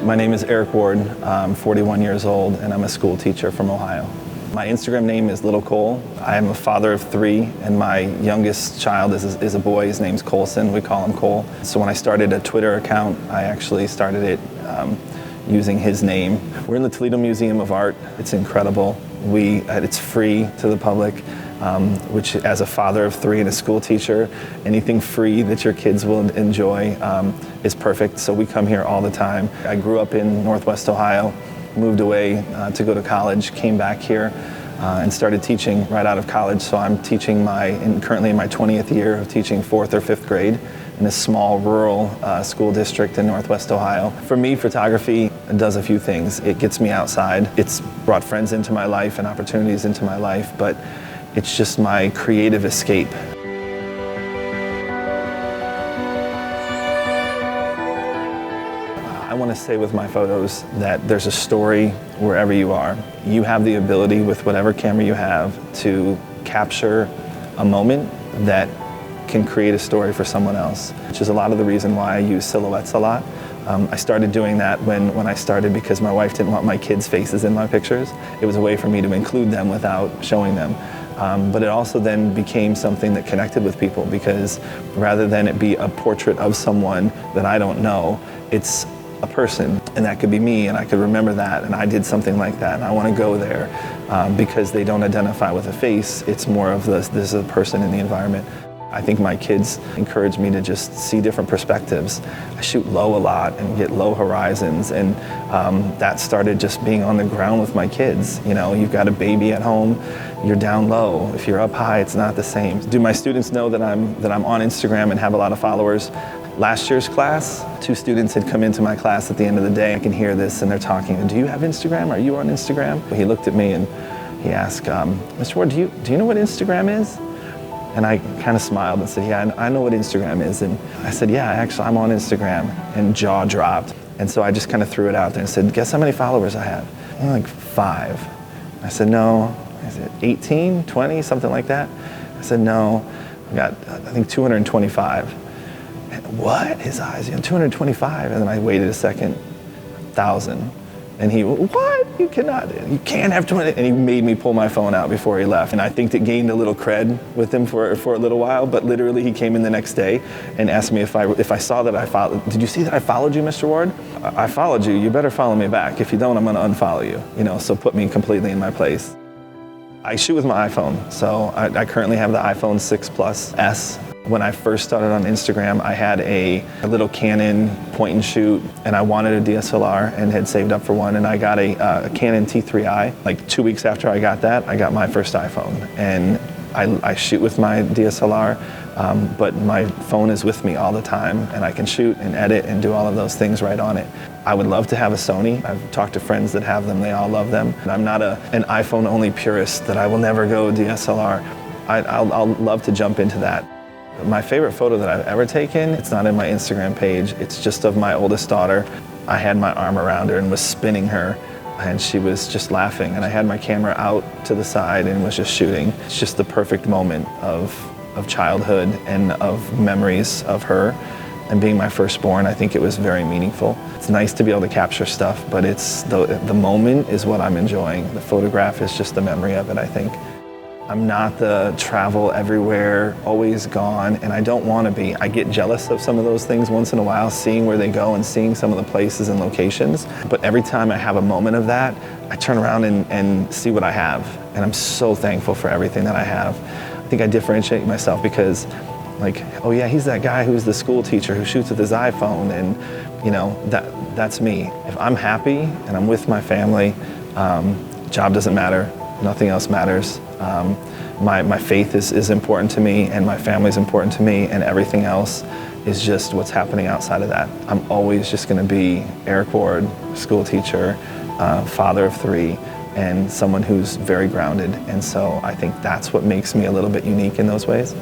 My name is Eric Ward. I'm 41 years old and I'm a school teacher from Ohio. My Instagram name is Little Cole. I am a father of 3 and my youngest child is a boy. His name's Colson. We call him Cole. So when I started a Twitter account, I actually started it using his name. We're in the Toledo Museum of Art. It's incredible. It's free to the public, which as a father of 3 and a school teacher, anything free that your kids will enjoy is perfect. So we come here all the time. I grew up in Northwest Ohio, moved away to go to college, came back here and started teaching right out of college. So I'm teaching currently in my 20th year of teaching 4th or 5th grade in a small rural school district in Northwest Ohio. For me, photography does a few things. It gets me outside. It's brought friends into my life and opportunities into my life, but it's just my creative escape. I want to say with my photos that there's a story wherever you are. You have the ability with whatever camera you have to capture a moment that can create a story for someone else, which is a lot of the reason why I use silhouettes a lot. I started doing that when I started because my wife didn't want my kids' faces in my pictures. It was a way for me to include them without showing them. But it also then became something that connected with people because rather than it be a portrait of someone that I don't know, it's a person, and that could be me, and I could remember that, and I did something like that, and I want to go there because they don't identify with a face. It's more of this is a person in the environment. I think my kids encourage me to just see different perspectives. I shoot low a lot and get low horizons, and that started just being on the ground with my kids. You know, you've got a baby at home, you're down low. If you're up high, it's not the same. Do my students know that I'm on Instagram and have a lot of followers? Last year's class, 2 students had come into my class at the end of the day. I can hear this and they're talking, do you have Instagram? Are you on Instagram? He looked at me and he asked, Mr. Ward, do you know what Instagram is? And I kind of smiled and said, yeah, I know what Instagram is. And I said, yeah, actually, I'm on Instagram. And jaw dropped. And so I just kind of threw it out there and said, guess how many followers I have? Like 5. I said, no. I said, 18, 20, something like that? I said, no. I got, I think, 225. And what? His eyes, 225. And then I waited a second, 1,000. And he, what? You can't have 20. And he made me pull my phone out before he left. And I think it gained a little cred with him for a little while, but literally he came in the next day and asked me if I saw that I followed, did you see that I followed you, Mr. Ward? I followed you, you better follow me back. If you don't, I'm gonna unfollow you, so put me completely in my place. I shoot with my iPhone, so I currently have the iPhone 6 Plus S. When I first started on Instagram, I had a little Canon point and shoot, and I wanted a DSLR and had saved up for one, and I got a Canon T3i. Like 2 weeks after I got that, I got my first iPhone, and I shoot with my DSLR, but my phone is with me all the time, and I can shoot and edit and do all of those things right on it. I would love to have a Sony. I've talked to friends that have them, they all love them. I'm not an iPhone-only purist that I will never go DSLR. I'll love to jump into that. My favorite photo that I've ever taken, it's not in my Instagram page, it's just of my oldest daughter. I had my arm around her and was spinning her, and she was just laughing, and I had my camera out to the side and was just shooting. It's just the perfect moment of childhood and of memories of her. And being my firstborn, I think it was very meaningful. It's nice to be able to capture stuff, but it's the moment is what I'm enjoying. The photograph is just the memory of it, I think. I'm not the travel everywhere, always gone, and I don't want to be. I get jealous of some of those things once in a while, seeing where they go and seeing some of the places and locations. But every time I have a moment of that, I turn around and see what I have. And I'm so thankful for everything that I have. I think I differentiate myself because, like, oh yeah, he's that guy who's the school teacher who shoots with his iPhone, and that's me. If I'm happy and I'm with my family, job doesn't matter, nothing else matters. My faith is important to me, and my family is important to me, and everything else is just what's happening outside of that. I'm always just going to be Eric Ward, school teacher, father of 3, and someone who's very grounded. And so I think that's what makes me a little bit unique in those ways.